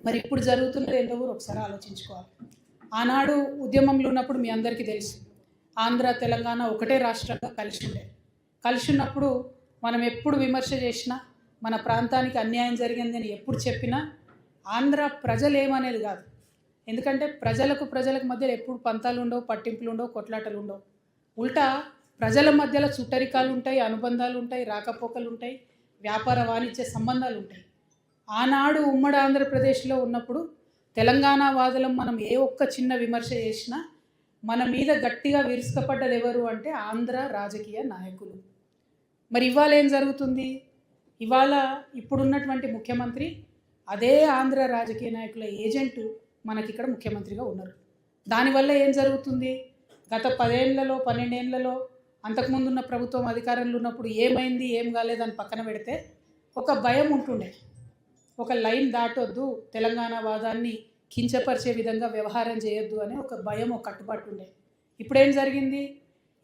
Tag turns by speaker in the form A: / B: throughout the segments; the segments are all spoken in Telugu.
A: మరి ఇప్పుడు జరుగుతున్నది ఏంటో కూడా ఒకసారి ఆలోచించుకోవాలి. ఆనాడు ఉద్యమంలో ఉన్నప్పుడు మీ అందరికీ తెలుసు, ఆంధ్ర తెలంగాణ ఒకటే రాష్ట్రంగా కలిసి ఉన్నప్పుడు మనం ఎప్పుడు విమర్శ చేసినా, మన ప్రాంతానికి అన్యాయం జరిగిందని ఎప్పుడు చెప్పినా ఆంధ్ర ప్రజలు ఏమనేది కాదు. ఎందుకంటే ప్రజలకు మధ్యలో ఎప్పుడు పంతాలు ఉండవు, పట్టింపులు ఉండవు, కొట్లాటలు ఉండవు. ఉల్టా ప్రజల మధ్యలో చుట్టరికాలు ఉంటాయి, అనుబంధాలు ఉంటాయి, రాకపోకలు ఉంటాయి, వ్యాపార వాణిజ్య సంబంధాలు ఉంటాయి. ఆనాడు ఉమ్మడి ఆంధ్రప్రదేశ్లో ఉన్నప్పుడు తెలంగాణ వాదులం మనం ఏ ఒక్క చిన్న విమర్శ చేసినా మన మీద గట్టిగా విరుచుకుపడ్డది ఎవరు అంటే ఆంధ్ర రాజకీయ నాయకులు. మరి ఇవాళ ఏం జరుగుతుంది? ఇవాళ ఇప్పుడున్నటువంటి ముఖ్యమంత్రి అదే ఆంధ్ర రాజకీయ నాయకుల ఏజెంటు మనకి ఇక్కడ ముఖ్యమంత్రిగా ఉన్నారు. దానివల్ల ఏం జరుగుతుంది? గత 10 ఏళ్లలో 12 ఏళ్లలో అంతకుముందున్న ప్రభుత్వం అధికారంలో ఉన్నప్పుడు ఏమైంది ఏం కాలేదని పక్కన పెడితే ఒక భయం ఉంటుండే, ఒక లైన్ దాటొద్దు, తెలంగాణ వాదాన్ని కించపరిచే విధంగా వ్యవహారం చేయొద్దు అనే ఒక భయం, ఒక కట్టుబాటు ఉండే. ఇప్పుడేం జరిగింది?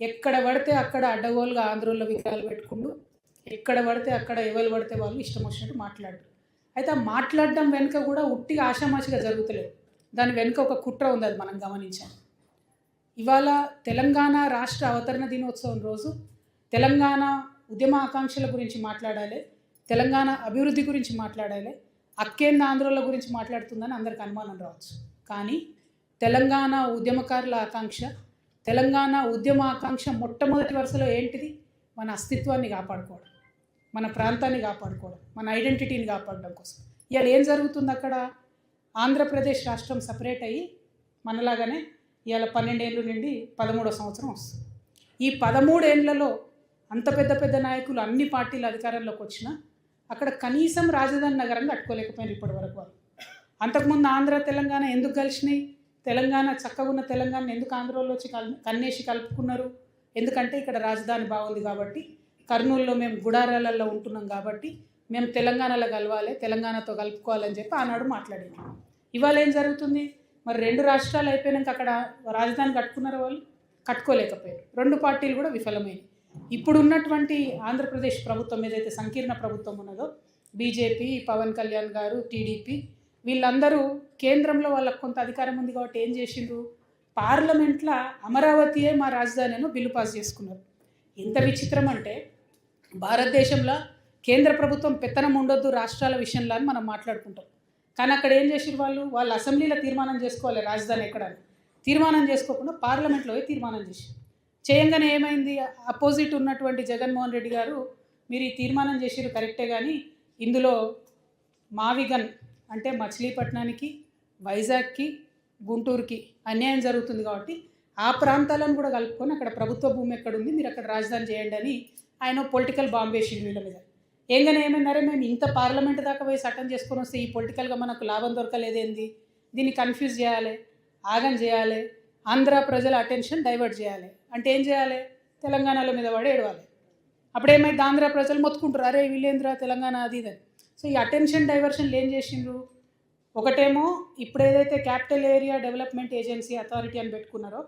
A: ఎక్కడ పడితే అక్కడ అడ్డగోలుగా ఆంధ్రోళ్ళ విగ్రహాలు పెట్టుకుంటూ, ఎక్కడ పడితే అక్కడ ఎవరు పడితే వాళ్ళు ఇష్టం వచ్చినట్టు మాట్లాడరు. అయితే ఆ మాట్లాడడం వెనుక కూడా ఉట్టిగా ఆషామాషిగా జరుగుతలేదు, దాని వెనుక ఒక కుట్ర ఉంది, అది మనం గమనించాం. ఇవాళ తెలంగాణ రాష్ట్ర అవతరణ దినోత్సవం రోజు తెలంగాణ ఉద్యమ ఆకాంక్షల గురించి మాట్లాడాలి, తెలంగాణ అభివృద్ధి గురించి మాట్లాడాలి, అక్కేంద్ర ఆంధ్రోళ్ళ గురించి మాట్లాడుతుందని అందరికి అనుమానం రావచ్చు. కానీ తెలంగాణ ఉద్యమకారుల ఆకాంక్ష, తెలంగాణ ఉద్యమ ఆకాంక్ష మొట్టమొదటి వరుసలో ఏంటిది? మన అస్తిత్వాన్ని కాపాడుకోవడం, మన ప్రాంతాన్ని కాపాడుకోవడం, మన ఐడెంటిటీని కాపాడడం కోసం. ఇవాళ ఏం జరుగుతుంది? అక్కడ ఆంధ్రప్రదేశ్ రాష్ట్రం సపరేట్ అయ్యి మనలాగానే ఇవాళ 12 ఏళ్ళ నుండి 13వ సంవత్సరం వస్తుంది. ఈ 13 ఏళ్లలో అంత పెద్ద నాయకులు అన్ని పార్టీల అధికారంలోకి వచ్చినా అక్కడ కనీసం రాజధాని నగరం కట్టుకోలేకపోయినారు ఇప్పటి వరకు వాళ్ళు. అంతకుముందు ఆంధ్ర తెలంగాణ ఎందుకు కలిసినాయి? తెలంగాణ చక్కగా ఉన్న తెలంగాణ ఎందుకు ఆంధ్రలో వచ్చి కన్నేసి కలుపుకున్నారు? ఎందుకంటే ఇక్కడ రాజధాని బాగుంది కాబట్టి, కర్నూలులో మేము గుడారాలలో ఉంటున్నాం కాబట్టి మేము తెలంగాణలో కలవాలి, తెలంగాణతో కలుపుకోవాలని చెప్పి ఆనాడు మాట్లాడింది. ఇవాళ ఏం జరుగుతుంది? మరి 2 రాష్ట్రాలు అయిపోయినాక అక్కడ రాజధాని కట్టుకున్నారు వాళ్ళు? కట్టుకోలేకపోయారు. 2 పార్టీలు కూడా విఫలమైనవి. ఇప్పుడు ఉన్నటువంటి ఆంధ్రప్రదేశ్ ప్రభుత్వం ఏదైతే సంకీర్ణ ప్రభుత్వం ఉన్నదో, బీజేపీ, పవన్ కళ్యాణ్ గారు, టీడీపీ, వీళ్ళందరూ కేంద్రంలో వాళ్ళకు కొంత అధికారం ఉంది కాబట్టి ఏం చేసిండ్రు? పార్లమెంట్లో అమరావతియే మా రాజధాని అని బిల్లు పాస్ చేసుకున్నారు. ఎంత విచిత్రం అంటే, భారతదేశంలో కేంద్ర ప్రభుత్వం పెత్తనం ఉండొద్దు రాష్ట్రాల విషయంలో అని మనం మాట్లాడుకుంటాం. కానీ అక్కడ ఏం చేసిరు? వాళ్ళు అసెంబ్లీలో తీర్మానం చేసుకోవాలి రాజధాని ఎక్కడని, తీర్మానం చేసుకోకుండా పార్లమెంట్లో తీర్మానం చేశారు. చేయంగానే ఏమైంది? అపోజిట్ ఉన్నటువంటి జగన్మోహన్ రెడ్డి గారు, మీరు ఈ తీర్మానం చేసిరు కరెక్టే, కానీ ఇందులో మావిగన్ అంటే మచిలీపట్నానికి, వైజాగ్కి, గుంటూరుకి అన్యాయం జరుగుతుంది కాబట్టి ఆ ప్రాంతాలను కూడా కలుపుకొని అక్కడ ప్రభుత్వ భూమి ఎక్కడుంది, మీరు అక్కడ రాజధాని చేయండి అని ఆయన పొలిటికల్ బాంబ్ వేసిండు వీళ్ళ మీద. ఏంగానే ఏమన్నారే, మేము ఇంత పార్లమెంట్ దాకా పోయి చట్టం చేసుకొని వస్తే ఈ పొలిటికల్గా మనకు లాభం దొరకలేదేంది, దీన్ని కన్ఫ్యూజ్ చేయాలి, ఆగం చేయాలి, ఆంధ్ర ప్రజల అటెన్షన్ డైవర్ట్ చేయాలి అంటే ఏం చేయాలి? తెలంగాణలో మీద పడి ఏడవాలి. అప్పుడేమైతే ఆంధ్ర ప్రజలు మొత్తుకుంటారు, అరే వీళ్ళేంద్ర తెలంగాణ అది ఇదని. సో ఈ అటెన్షన్ డైవర్షన్లు ఏం చేసిండ్రు? ఒకటేమో ఇప్పుడు ఏదైతే capital area development agency authority అని పెట్టుకున్నారో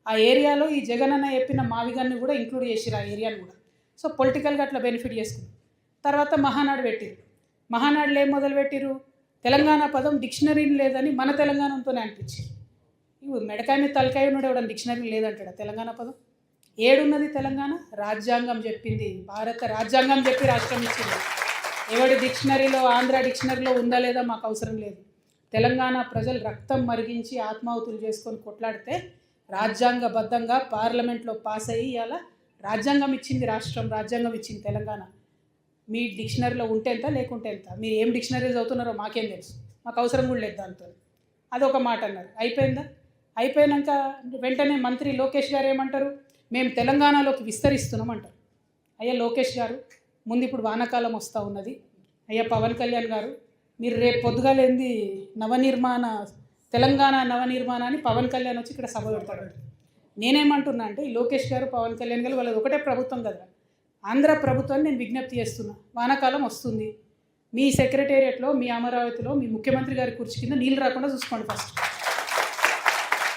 A: ఆ ఏరియాలో ఈ జగన్ అన్న చెప్పిన మావిగన్ని కూడా ఇంక్లూడ్ చేసిరు ఆ ఏరియాను కూడా. సో పొలిటికల్గా అట్లా బెనిఫిట్ చేసుకున్నారు. తర్వాత మహానాడు పెట్టిరు. మహానాడులో ఏం మొదలుపెట్టిరు? తెలంగాణ పదం డిక్షనరీని లేదని మన తెలంగాణతోనే అనిపించింది. ఇవి మెడకాయ మీద తలకాయ ఉన్నాడు, ఎవడన్నా డిక్షనరీ లేదంటాడు తెలంగాణ పదం. ఏడున్నది తెలంగాణ? రాజ్యాంగం చెప్పింది, భారత రాజ్యాంగం చెప్పి రాష్ట్రం ఇచ్చింది. ఎవడి డిక్షనరీలో, ఆంధ్ర డిక్షనరీలో ఉందా లేదా మాకు అవసరం లేదు. తెలంగాణ ప్రజలు రక్తం మరిగించి ఆత్మాహుతులు చేసుకొని కొట్లాడితే రాజ్యాంగబద్ధంగా పార్లమెంట్లో పాస్ అయ్యి ఇవాళ రాజ్యాంగం ఇచ్చింది రాష్ట్రం, రాజ్యాంగం ఇచ్చింది తెలంగాణ. మీ డిక్షనరీలో ఉంటే ఎంత, లేకుంటే ఎంత, మీరు ఏం డిక్షనరీ చదువుతున్నారో మాకేం తెలుసు, మాకు అవసరం కూడా లేదు దాంతో. అదొక మాట అన్నారు. అయిపోయిందా? అయిపోయాక వెంటనే మంత్రి లోకేష్ గారు ఏమంటారు? మేము తెలంగాణలోకి విస్తరిస్తున్నాం అంటారు. అయ్యా లోకేష్ గారు, ముందు ఇప్పుడు వానాకాలం వస్తూ ఉన్నది. అయ్యా పవన్ కళ్యాణ్ గారు, మీరు రేపు పొద్దుగాలేంది తెలంగాణ నవనిర్మాణాన్ని పవన్ కళ్యాణ్ వచ్చి ఇక్కడ సభ పెడతాడు. నేనేమంటున్నా అంటే, ఈ లోకేష్ గారు పవన్ కళ్యాణ్ గారు వాళ్ళది ఒకటే ప్రభుత్వం కదా, ఆంధ్ర ప్రభుత్వాన్ని నేను విజ్ఞప్తి చేస్తున్నా, వానాకాలం వస్తుంది, మీ సెక్రటేరియట్లో, మీ అమరావతిలో మీ ముఖ్యమంత్రి గారి కుర్చీ కింద నీళ్ళు రాకుండా చూసుకోండి. ఫస్ట్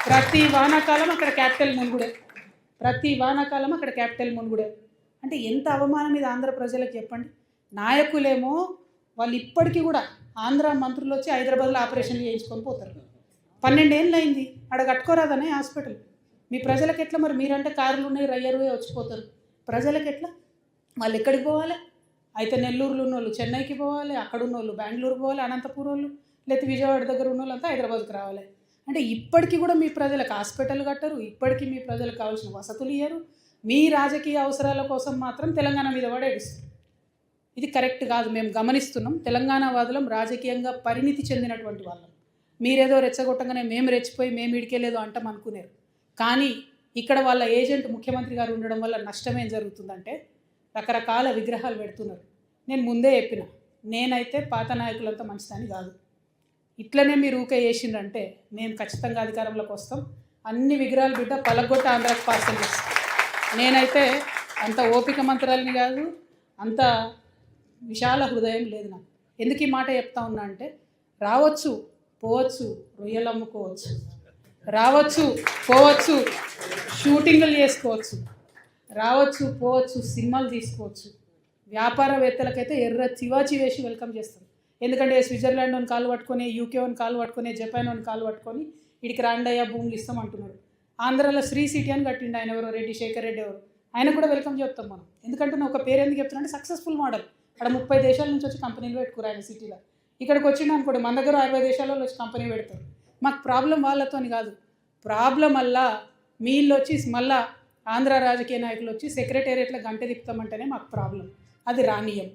A: ప్రతి వానాకాలం అక్కడ క్యాపిటల్ మునుగుడే, ప్రతి వానాకాలం అక్కడ క్యాపిటల్ మునుగుడే. అంటే ఎంత అవమానం ఇది ఆంధ్ర ప్రజలకు చెప్పండి. నాయకులేమో వాళ్ళు ఇప్పటికీ కూడా ఆంధ్ర మంత్రులు వచ్చి హైదరాబాద్లో ఆపరేషన్లు చేయించుకొని పోతారు. 12 ఏళ్ళు అయింది, ఆడ కట్టుకోరాదనే హాస్పిటల్. మీ ప్రజలకు ఎట్లా మరి? మీరంటే కార్లు ఉన్నాయి, రయ్యరువే వచ్చిపోతారు. ప్రజలకు ఎట్లా? వాళ్ళు ఎక్కడికి పోవాలి? అయితే నెల్లూరులో ఉన్న వాళ్ళు చెన్నైకి పోవాలి, అక్కడ ఉన్న వాళ్ళు బెంగళూరు పోవాలి, అనంతపురం వాళ్ళు, లేకపోతే విజయవాడ దగ్గర ఉన్న వాళ్ళంతా హైదరాబాద్కి రావాలి. అంటే ఇప్పటికీ కూడా మీ ప్రజలకు హాస్పిటల్ కట్టరు, ఇప్పటికీ మీ ప్రజలకు కావాల్సిన వసతులు ఇయ్యరు. మీ రాజకీయ అవసరాల కోసం మాత్రం తెలంగాణ మీద పడేస్తారు. ఇది కరెక్ట్ కాదు. మేము గమనిస్తున్నాం. తెలంగాణ వాదులం రాజకీయంగా పరిణితి చెందినటువంటి వాళ్ళం. మీరేదో రెచ్చగొట్టగానే మేము రెచ్చిపోయి మేము ఇడికేలేదో అంటాం అనుకునేరు. కానీ ఇక్కడ వాళ్ళ ఏజెంట్ ముఖ్యమంత్రి గారు ఉండడం వల్ల నష్టం ఏం జరుగుతుందంటే రకరకాల విగ్రహాలు పెడుతున్నారు. నేను ముందే చెప్పిన, నేనైతే పాత నాయకులంతా మంచిదని కాదు. ఇట్లనే మీరు ఊకే చేసిండ్రంటే మేము ఖచ్చితంగా అధికారంలోకి వస్తాం. అన్ని విగ్రహాలు బిడ్డ పలగొట్ట ఆంధ్రాకి పార్సల్ చేస్తాం. నేనైతే అంత ఓపిక మంత్రాలని కాదు, అంత విశాల హృదయం లేదు నాకు. ఎందుకు ఈ మాట చెప్తా ఉన్నా అంటే, రావచ్చు పోవచ్చు, రొయ్యలు అమ్ముకోవచ్చు, రావచ్చు పోవచ్చు, షూటింగ్లు చేసుకోవచ్చు, రావచ్చు పోవచ్చు, సినిమాలు తీసుకోవచ్చు. వ్యాపారవేత్తలకైతే ఎర్ర చివాచి వేసి వెల్కమ్ చేస్తాం. ఎందుకంటే స్విట్జర్లాండ్ అని కాలు పట్టుకొని, యూకే అని కాలు పట్టుకొని, జపాన్ అని కాలు పట్టుకొని ఇడికి రాండయ్యా భూములు ఇస్తాం అంటున్నాడు. ఆంధ్రాలో శ్రీ సిటీ అని కట్టిండు ఆయన, ఎవరో రెడ్డి, శేఖర్ రెడ్డి ఎవరు, ఆయన కూడా వెల్కమ్ చెప్తాం మనం. ఎందుకంటే నేను ఒక పేరు ఎందుకు చెప్తున్నా అంటే సక్సెస్ఫుల్ మోడల్. అక్కడ 30 దేశాల నుంచి వచ్చి కంపెనీలు పెట్టుకురు ఆయన సిటీలో. ఇక్కడికి వచ్చిండు అనుకోండి, మన దగ్గర 60 దేశాలలో వచ్చి కంపెనీ పెడతారు. మాకు ప్రాబ్లం వాళ్ళతోని కాదు. ప్రాబ్లం వల్ల వీళ్ళు వచ్చి మళ్ళా ఆంధ్ర రాజకీయ నాయకులు వచ్చి సెక్రటేరియట్లో గంట తిప్పుతామంటేనే మాకు ప్రాబ్లం. అది రానియం.